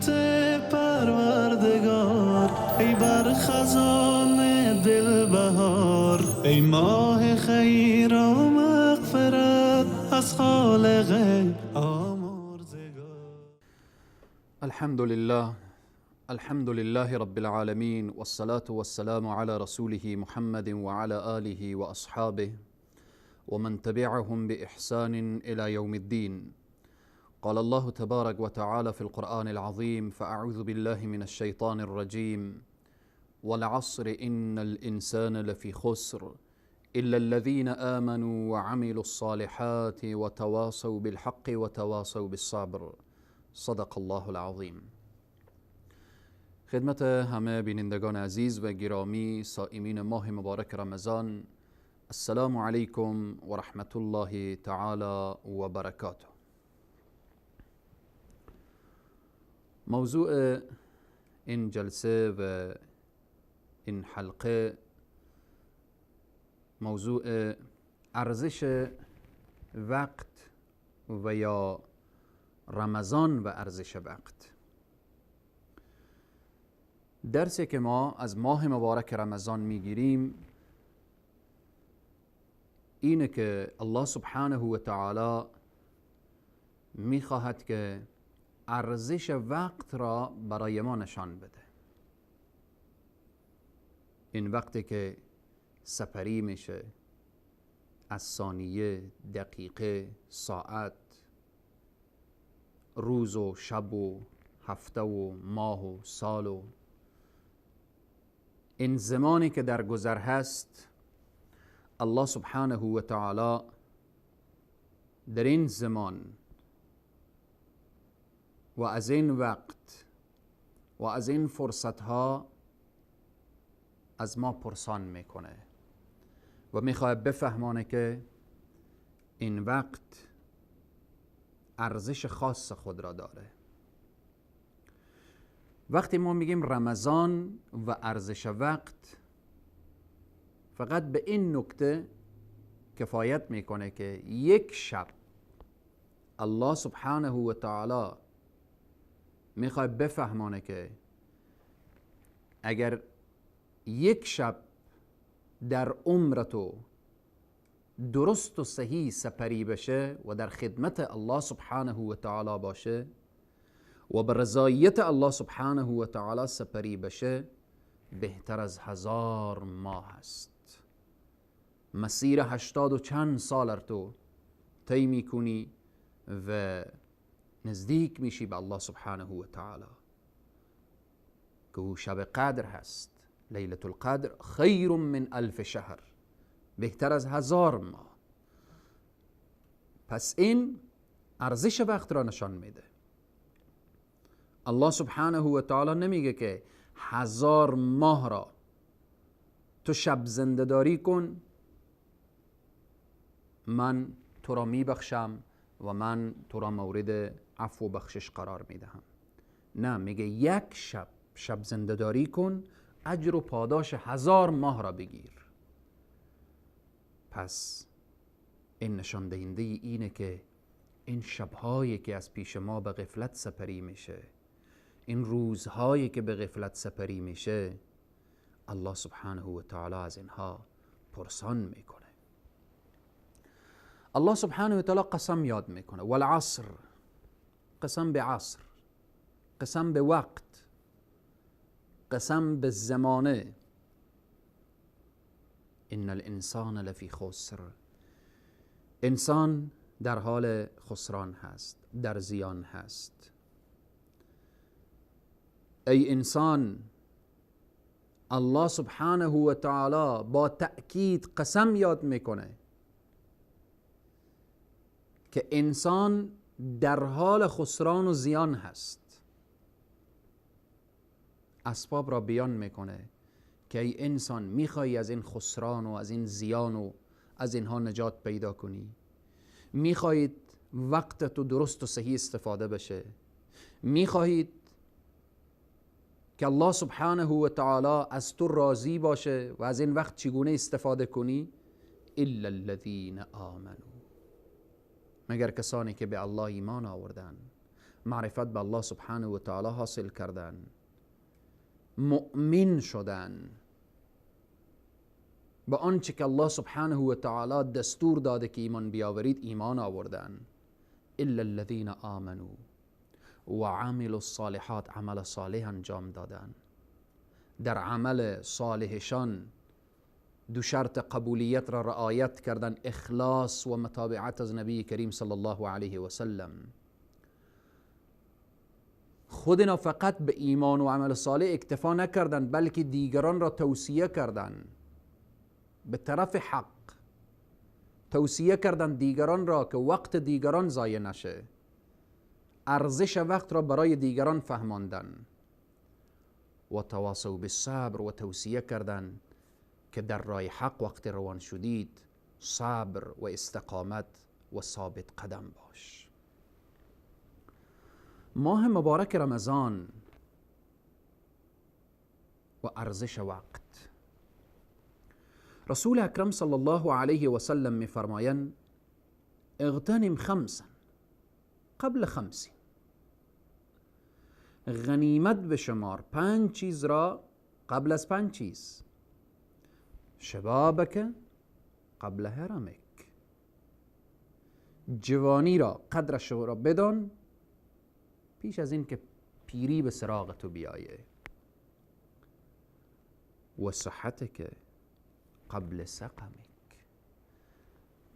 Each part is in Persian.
رحمت پروردگار، ای بر خزان دل بهار، ای ماه خیر و مغفرت از خالق آمرزگار. الحمد لله رب العالمين، والصلاة والسلام على رسوله محمد وعلى آله وأصحابه ومن تبعهم بإحسان إلى يوم الدين. قال الله تبارك وتعالى في القرآن العظيم: فأعوذ بالله من الشيطان الرجيم، والعصر إن الإنسان لفي خسر إلا الذين آمنوا وعملوا الصالحات وتواصوا بالحق وتواصوا بالصبر. صدق الله العظيم. خدمت همه بینندگان عزیز و گرامی صائمین ماه مبارک رمضان، السلام علیکم و رحمت الله تعالی و برکاته. موضوع این جلسه و این حلقه موضوع ارزش وقت و یا رمضان و ارزش وقت. درسی که ما از ماه مبارک رمضان میگیریم اینه که الله سبحانه و تعالی میخواهد که ارزش وقت را برای ما نشان بده. این وقتی که سپری میشه از ثانیه، دقیقه، ساعت، روز و شب و هفته و ماه و سال و این زمانی که در گذر هست، الله سبحانه و تعالی در این زمان و از این وقت و از این فرصت ها از ما پرسان میکنه و میخواد بفهمانه که این وقت ارزش خاص خود را داره. وقتی ما میگیم رمضان و ارزش وقت، فقط به این نکته کفایت میکنه که یک شب الله سبحانه و تعالی میخواد بفهمانه که اگر یک شب در عمرتو درست و صحیح سپری بشه و در خدمت الله سبحانه و تعالی باشه و به رضایت الله سبحانه و تعالی سپری بشه، بهتر از 1000 ماه است. مسیر 80 و چند سال تو طی میکنی و نزدیک میشی به الله سبحانه و تعالی که او شب قدر هست. لیلة القدر خیر من 1000 شهر، بهتر از 1000 ماه. پس این ارزش وقت را نشان میده. الله سبحانه و تعالی نمیگه که 1000 ماه را تو شب زنده داری کن، من تو را میبخشم و من تو را مورد عفو و بخشش قرار میدهم. نه، میگه یک شب زنده داری کن، اجر و پاداش 1000 ماه را بگیر. پس این نشان دهنده اینه که این شبهایی که از پیش ما به غفلت سپری میشه، این روزهایی که به غفلت سپری میشه، الله سبحانه و تعالی از اینها پرسان میکنه. الله سبحانه و تعالی قسم یاد میکنه، والعصر، قسم به عصر، قسم به وقت، قسم به زمانه. ان الانسان لفی خسر، انسان در حال خسران هست، در زیان هست. ای انسان، الله سبحانه و تعالی با تأکید قسم یاد میکنه که انسان در حال خسران و زیان هست. اسباب را بیان میکنه که ای انسان، میخوای از این خسران و از این زیان و از اینها نجات پیدا کنی؟ میخواهید وقت تو درست و صحیح استفاده بشه؟ میخواهید که الله سبحانه و تعالی از تو راضی باشه و از این وقت چگونه استفاده کنی؟ الا الذین آمنوا، مگر کسانی که به الله ایمان آوردن معرفت به الله سبحانه و تعالی حاصل کردن، مؤمن شدن به آنچه که الله سبحانه و تعالی دستور داده که ایمان بیاورید ایمان آوردن. الا الذين آمنوا و عملوا الصالحات، عمل صالح انجام دادن. در عمل صالحشان دو شرط قبولیت را رعایت کردن، اخلاص و متابعت از نبی کریم صلی الله علیه و سلم. خودنا فقط به ایمان و عمل صالح اکتفا نکردن، بلکه دیگران را توصیه کردن به طرف حق، توصیه کردن دیگران را که وقت دیگران ضایع نشه، ارزش وقت را برای دیگران فهماندن. و تواصوا بالصبر، و توصیه کردن که در راه حق وقت روان شدید صبر و استقامت و ثابت قدم باش. ماه مبارک رمضان و ارزش وقت. رسول اکرم صلی الله علیه و سلم می‌فرمایند اغتنم خمسا قبل خمس، غنیمت به شمار 5 چیز را قبل از 5 چیز. شبابک قبل هرمک، جوانی را قدرش را بدان پیش از این که پیری به سراغ تو بیایه. و صحتک قبل سقمک،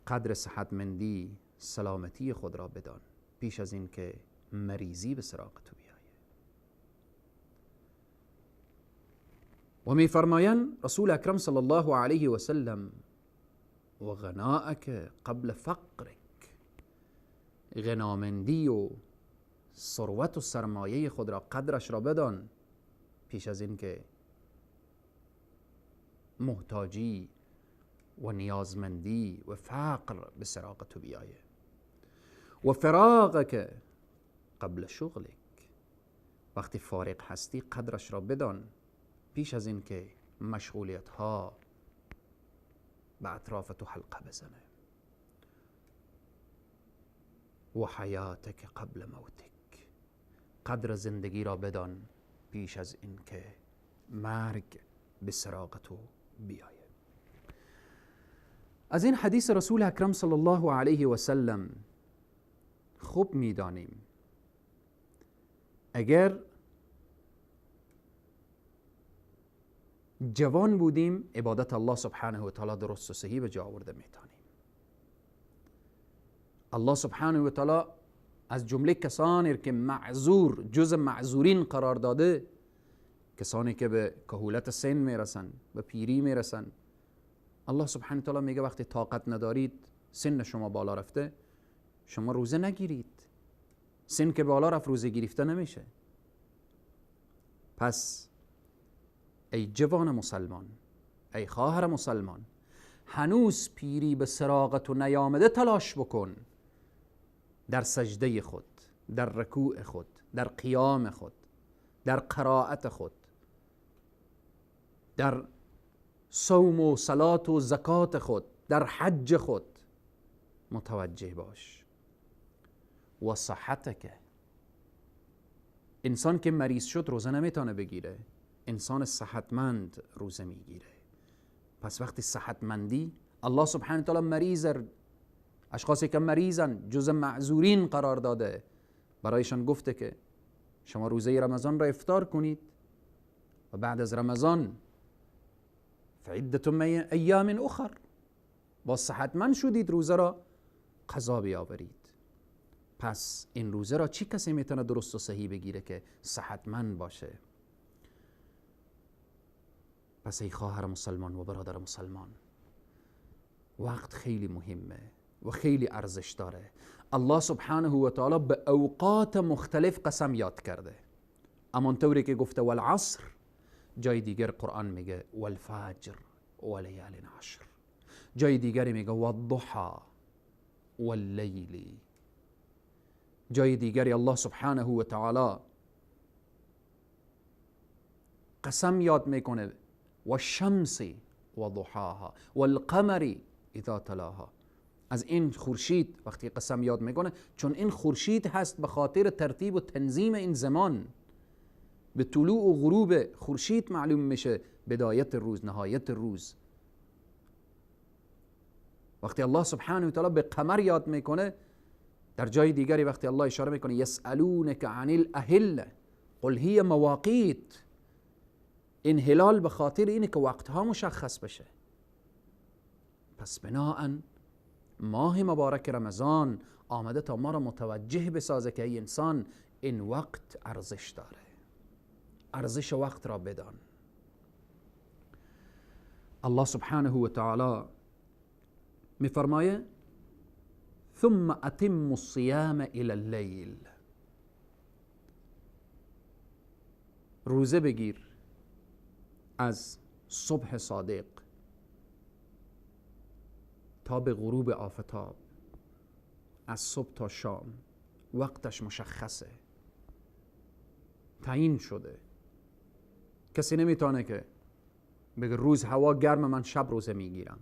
قدر صحتمندی سلامتی خود را بدان پیش از این که مریضی به سراغ تو بیایه. و می فرمایند رسول اکرم صلی الله علیه و سلم و غناءک قبل فقرک، غنامندی و ثروت و سرمایه خود را قدرش را بدان پیش از این که محتاجی و نیازمندی و فقر به سراغ تو بیایه. و فراغک قبل شغلک، وقتی فارغ هستی قدرش را بدان پیش از این که مشغولیت ها به اطراف تو حلقه بزنه. و حیاتک قبل موتک، قدر زندگی را بدان پیش از این که مرگ به سراغ تو بیایه. از این حدیث رسول اکرم صلی الله علیه و سلم خوب میدانیم اگر جوان بودیم عبادت الله سبحانه و تعالی درست و صحیح به جا آورده میتونیم. الله سبحانه و تعالی از جمله کسانی که معذور جز معذورین قرار داده، کسانی که به کهولت سن میرسن، به پیری میرسن. الله سبحانه و تعالی میگه وقتی طاقت ندارید، سن شما بالا رفته، شما روزه نگیرید. سن که بالا رفت روزه گرفته نمیشه. پس ای جوان مسلمان، ای خواهر مسلمان، هنوز پیری به سراغت و نیامده تلاش بکن در سجده خود، در رکوع خود، در قیام خود، در قرائت خود، در صوم و صلات و زکات خود، در حج خود متوجه باش. و صحتک، انسان که مریض شد روزه نمیتونه بگیره، انسان صحتمند روزه میگیره. پس وقتی صحتمندی، الله سبحانه تعالی مریض، اشخاصی که مریضن جز معذورین قرار داده، برایشان گفته که شما روزه رمضان را افطار کنید و بعد از رمضان فعدة من ایام اخر، با صحتمند شدید روزه را قضا بیاورید. پس این روزه را چی کسی میتونه درست و صحیح بگیره که صحتمند باشه؟ پس ای خواهر مسلمان و برادر مسلمان، وقت خیلی مهمه و خیلی ارزش داره. الله سبحانه و تعالی به اوقات مختلف قسم یاد کرده، همانطوری که گفته والعصر، جای دیگر قرآن میگه والفجر ولیال عشر، جای دیگری میگه والضحى واللیل، جای دیگری الله سبحانه و تعالی قسم یاد میکنه والشمس وضحاها والقمر اذا تلاها. از این خورشید وقتی قسم یاد میکنه، چون این خورشید هست به خاطر ترتیب و تنظیم این زمان. به طلوع و غروب خورشید معلوم میشه بدایت روز، نهایت روز. وقتی الله سبحانه و تعالی به قمر یاد میکنه، در جای دیگری وقتی الله اشاره میکنه یسألونک عن الاهله قل هی مواقیت، این هلال به خاطر اینه که وقتها مشخص بشه. پس بناهن ماه مبارک رمضان آمده تا ما را متوجه بسازه که ای انسان این وقت ارزش داره، ارزش وقت را بدان. الله سبحانه و تعالی میفرمایه ثم اتم الصیام الى اللیل، روزه بگیر از صبح صادق تا به غروب آفتاب، از صبح تا شام. وقتش مشخصه، تعیین شده. کسی نمیتونه که بگه روز هوا گرم من شب روزه میگیرم،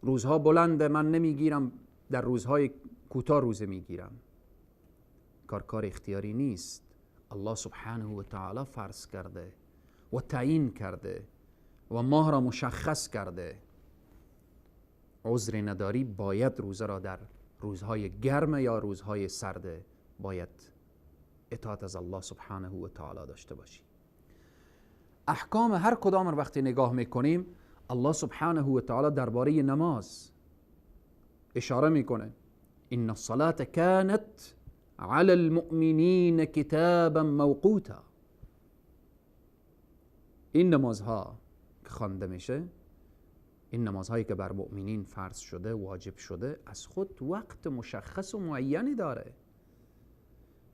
روزها بلنده من نمیگیرم، در روزهای کوتاه روزه میگیرم. کار اختیاری نیست. الله سبحانه و تعالی فرض کرده و تعیین کرده و ماه را مشخص کرده. عذر نداری باید روزه را در روزهای گرم یا روزهای سرد باید اطاعت از الله سبحانه و تعالی داشته باشی. احکام هر کدام را وقتی نگاه میکنیم، الله سبحانه و تعالی درباره نماز اشاره میکنه ان الصلاة كانت على المؤمنین کتابا موقوتا. این نمازها که خوانده میشه، این نمازهایی که بر مؤمنین فرض شده، واجب شده، از خود وقت مشخص و معینی داره.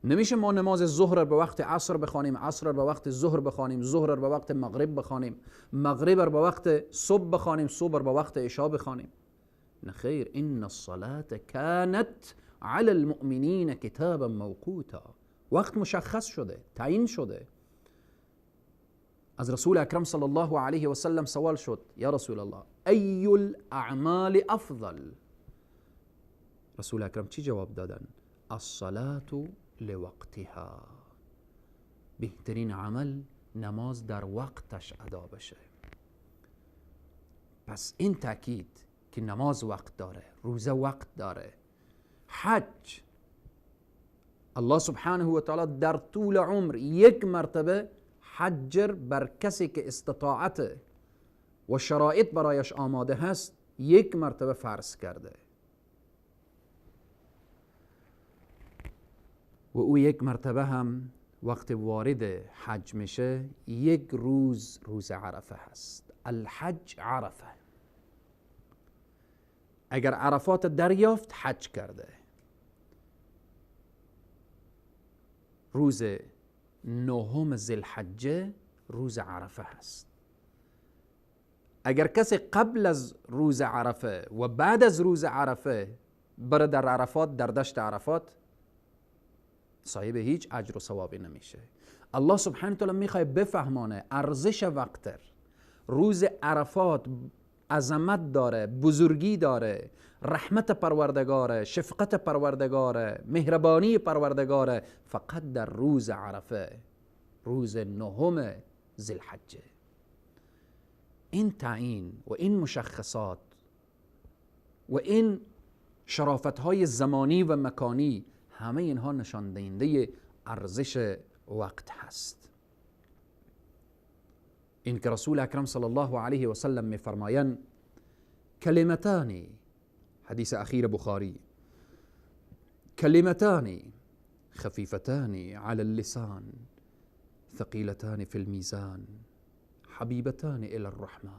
نمیشه ما نماز ظهر به وقت عصر بخوانیم، عصر به وقت ظهر بخوانیم، ظهر به وقت مغرب بخوانیم، مغرب به وقت صبح بخوانیم، صبح به وقت عشاء بخوانیم. نه خیر، ان الصلاة كانت على المؤمنین کتابا موقوتا. وقت مشخص شده، تعیین شده. از رسول اکرم صلی الله علیه و سلم سوال شد یا رسول الله ای الاعمال افضل؟ رسول اکرم چی جواب دادن؟ الصلاة لوقتها. بهترین عمل نماز در وقتش ادا بشه. پس این تأکید که نماز وقت داره، روزه وقت داره. حج، الله سبحانه و تعالی در طول عمر یک مرتبه حجر بر کسی که استطاعت و شرایط برایش آماده هست یک مرتبه فرض کرده و او یک مرتبه هم وقت وارد حج میشه یک روز عرفه هست. الحج عرفه. اگر عرفات دریافت حج کرده. روز 9 ذوالحجه روز عرفه هست. اگر کسی قبل از روز عرفه و بعد از روز عرفه بره در عرفات، در دشت عرفات، صاحب هیچ اجر و ثوابی نمیشه. الله سبحانه و تعالی میخواد بفهمانه ارزش وقت. روز عرفات عظمت داره، بزرگی داره، رحمت پروردگاره، شفقت پروردگاره، مهربانی پروردگاره، فقط در روز عرفه، روز 9 ذوالحجه. این تعیین و این مشخصات و این شرافت‌های زمانی و مکانی، همه اینها نشان دهنده ارزش وقت هست. این که رسول اکرم صلی الله علیه و سلم می‌فرمایند کلمتان، حدیث اخیر بخاری، کلمتان خفیفتان علی اللسان ثقیلتان فی المیزان حبیبتان الی الرحمن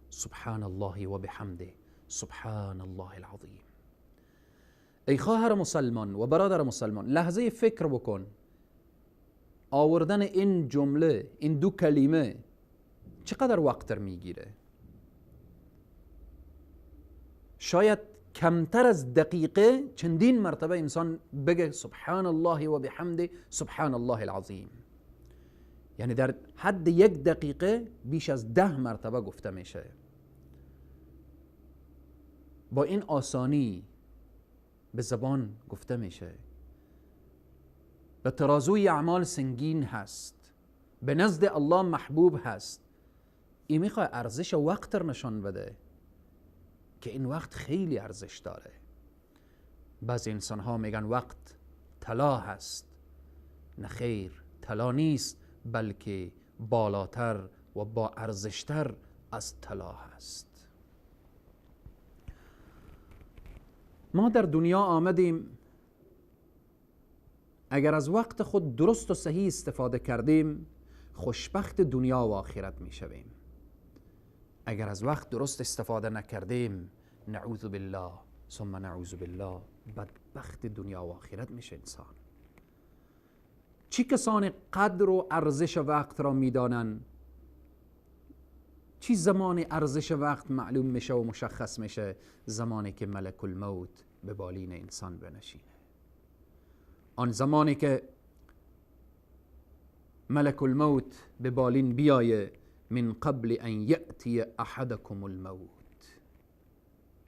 سبحان الله و بحمده سبحان الله العظیم. ای خواهر مسلمان و برادر مسلمان، لحظه فکر بکن آوردن این جمله، این دو کلمه چقدر وقت میگیره؟ شاید کمتر از دقیقه چندین مرتبه انسان بگه سبحان الله و بحمده سبحان الله العظیم. یعنی در حد 1 دقیقه بیش از 10 مرتبه گفته میشه. با این آسانی به زبان گفته میشه، به ترازوی اعمال سنگین هست، به نزد الله محبوب هست. این میخواد ارزش وقت رو نشان بده که این وقت خیلی ارزش داره. بعضی انسان ها میگن وقت طلا هست. نه خیر، طلا نیست، بلکه بالاتر و با ارزشتر از طلا هست. ما در دنیا آمدیم، اگر از وقت خود درست و صحیح استفاده کردیم خوشبخت دنیا و آخرت می شویم. اگر از وقت درست استفاده نکردیم نعوذ بالله ثم نعوذ بالله بدبخت دنیا و آخرت میشه انسان. چی کسان قدر و ارزش وقت را میدانن؟ چی زمان ارزش وقت معلوم میشه و مشخص میشه؟ زمانی که ملک الموت به بالین انسان بنشینه. آن زمانی که ملک الموت به بالین بیایه، من قبل ان یأتی احدکم الموت.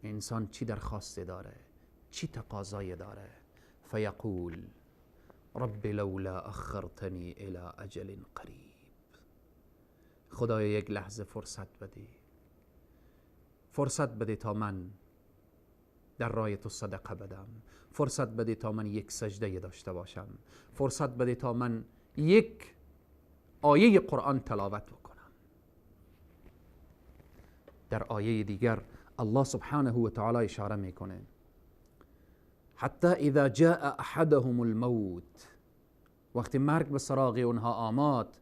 انسان چی درخواست داره؟ چی تقاضای داره؟ فیقول رب لولا اخرتنی الى اجل قریب. خدایا یک لحظه فرصت بده، فرصت بده تا من در راه تو صدقه بدم، فرصت بده تا من یک سجده داشته باشم، فرصت بده تا من یک آیه قرآن تلاوت بکنم. در آیه دیگر الله سبحانه و تعالی اشاره میکنه حتی اذا جاء احدهم الموت، وقتی مرگ به سراغ اونها آمد،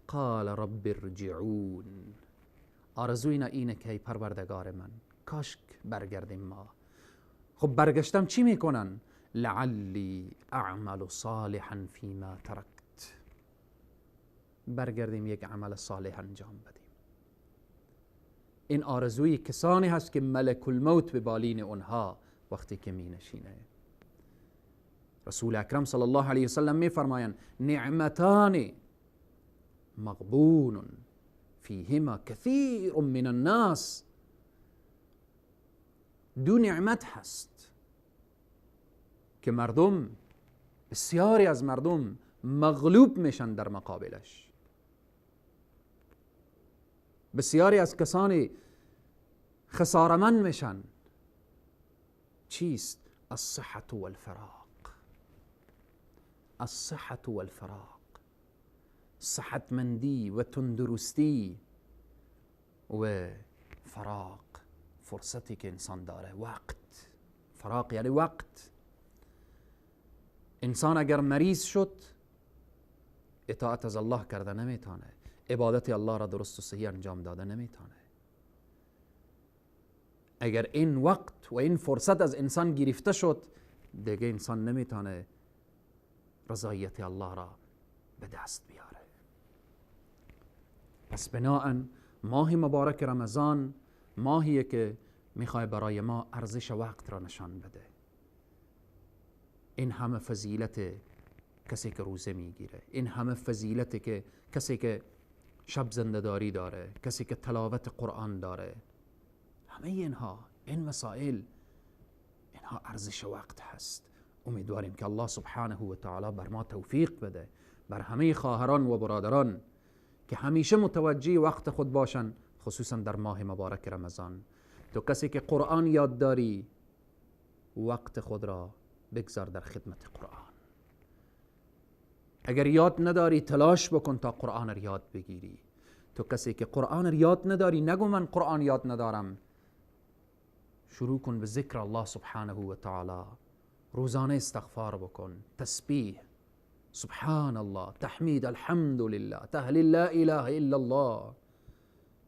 قال رب ارجعون. آرزوی اینه که پروردگار من کاش برگردیم ما. خب برگشتم چی میکنن؟ لعلی اعمل صالحا فیما ترکت. برگردیم یک عمل صالح انجام بدیم. این آرزوی کسانی هست که ملک الموت به بالین اونها وقتی که می نشینه. رسول اکرم صلی الله علیه وسلم می فرمایند نعمتان مغبون فیهما کثیر من الناس. دو نعمت هست که مردم، بسیاری از مردم مغلوب میشن در مقابلش. بسیاری از کسانی خسارمند میشن. چیست؟ الصحة والفراق. الصحة والفراق، صحتمندی و تندرستی و فراق، فرصتی که انسان داره. وقت، فراق یعنی وقت. انسان اگر مریض شد اطاعت از الله کرده نمیتونه، عبادت الله را درست و صحیح انجام داده نمیتونه. اگر این وقت و این فرصت از انسان گرفته شد دیگه انسان نمیتونه رضایت الله را به دست بیاره. پس بناهن ماه مبارک رمضان ماهیه که میخوای برای ما ارزش وقت را نشان بده. این همه فضیلت کسی که روزه میگیره، این همه فضیلت که کسی که شب زنده‌داری داره، کسی که تلاوت قرآن داره، همه این مسائل اینها ارزش وقت هست. امیدواریم که الله سبحانه و تعالی بر ما توفیق بده، بر همه خواهران و برادران که همیشه متوجه وقت خود باشن، خصوصا در ماه مبارک رمضان. تو کسی که قرآن یاد داری وقت خود را بگذار در خدمت قرآن. اگر یاد نداری تلاش بکن تا قرآن را یاد بگیری. تو کسی که قرآن را یاد نداری نگو من قرآن یاد ندارم. شروع کن به ذکر الله سبحانه و تعالی. روزانه استغفار بکن، تسبیح، سبحان الله، تحمید، الحمد لله، تهلیل لا اله الا الله.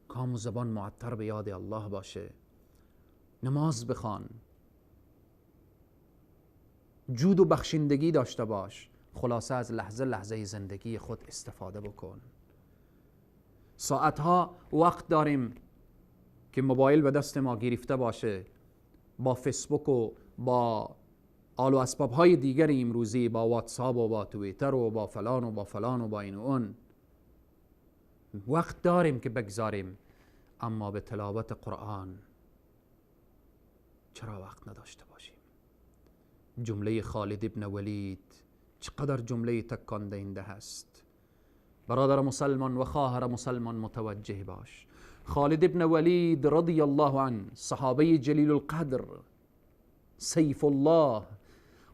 کام و زبان معطر به یاد الله باشه. نماز بخوان، جود و بخشندگی داشته باش. خلاصه از لحظه لحظه زندگی خود استفاده بکن. ساعتها وقت داریم که موبایل به دست ما گرفته باشه، با فیسبوک و با آل و اسباب های دیگر امروزی، با واتساپ و با توییتر و با فلان و با فلان و با این و اون. وقت داریم که بگذاریم، اما به تلاوت قرآن، چرا وقت نداشته باشیم؟ جمله خالد ابن ولید چقدر جمله تکان دهنده هست. برادر مسلمان و خواهر مسلمان متوجه باش. خالد ابن ولید رضی الله عنه، صحابه جلیل القدر، سیف الله،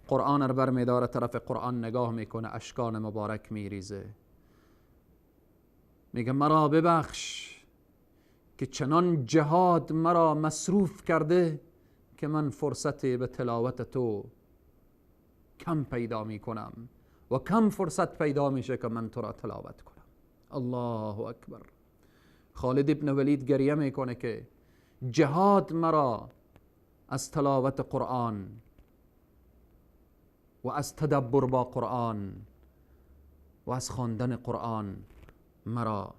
قرآن رو برمیداره، طرف قرآن نگاه میکنه، اشکان مبارک میریزه، میگه مرا ببخش که چنان جهاد مرا مصروف کرده که من فرصت به تلاوت تو کم پیدا میکنم و کم فرصت پیدا میشه که من تو را تلاوت کنم. الله اکبر. خالد ابن ولید گریه میکنه که جهاد مرا از تلاوت قرآن و از تدبر با قرآن و از خواندن قرآن مرا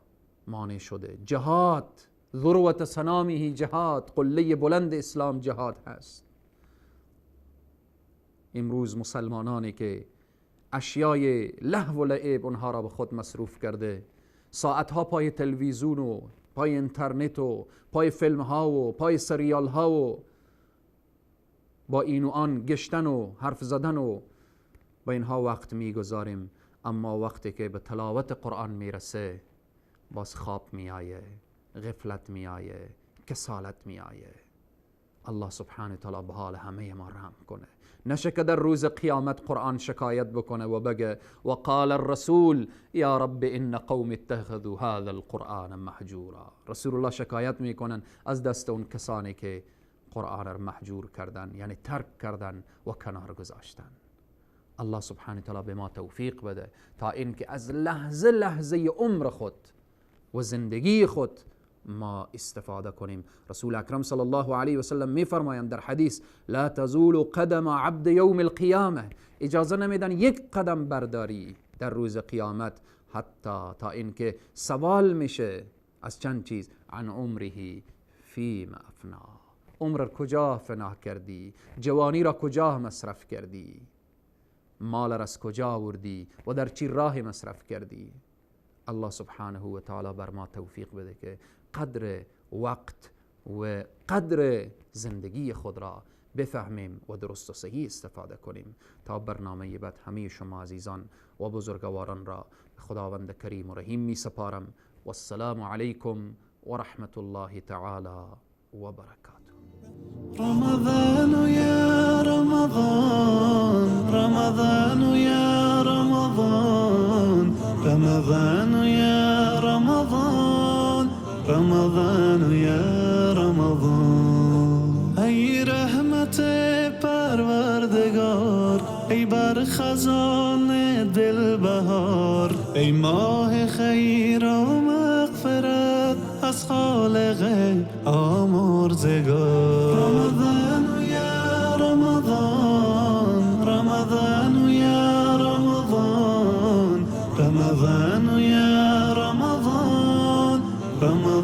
مانع شده. جهاد ذروت سنامه، جهاد قله بلند اسلام جهاد هست. امروز مسلمانانی که اشیای لهو و لعب اونها را به خود مصروف کرده، ساعتها پای تلویزیون و پای اینترنت و پای فیلم ها و پای سریال ها و با این و آن گشتن و حرف زدن و با اینها وقت میگذاریم، اما وقتی که به تلاوت قرآن میرسه باز خواب میآیه، غفلت میآیه، کسالت میآیه. الله سبحانه تعالی به حال همه ما رحم کنه. نشه که در روز قیامت قرآن شکایت بکنه و بگه وقال الرسول یا رب ان قوم اتخذوا هذا القرآن مهجورا. رسول الله شکایت میکنن از دست اون کسانی که قرآن را محجور کردن، یعنی ترک کردن و کنار گذاشتن. الله سبحانه تعالی به ما توفیق بده تا اینکه از لحظه لحظه عمر خود و زندگی خود ما استفاده کنیم. رسول اکرم صلی الله علیه و سلم میفرمایند در حدیث لا تزول قدم عبد یوم القیامه، اجازه نمیدن یک قدم برداری در روز قیامت حتی تا اینکه سوال میشه از چند چیز، عن عمره فیما افنا، عمر را کجا فنا کردی، جوانی را کجا مصرف کردی، مال را از کجا آوردی و در چی راه مصرف کردی. الله سبحانه و تعالی بر ما توفیق بده که قدر وقت و قدر زندگی خود را بفهمیم و درست و صحیح استفاده کنیم. تا برنامه بعد همه شما عزیزان و بزرگواران را خداوند کریم و رحیم می سپارم. والسلام علیکم و رحمت الله تعالی و برکاته. رمضان يا رمضان، رمضان يا رمضان، رمضان يا رمضان، رمضان يا رمضان. ای رحمت پروردگار، ای بر خزان دل بهار، ای ماه خیر و مغفرت از خالق آمرزگار. رمضان یا رمضان، رمضان یا رمضان، رمضان یا رمضان، رمضان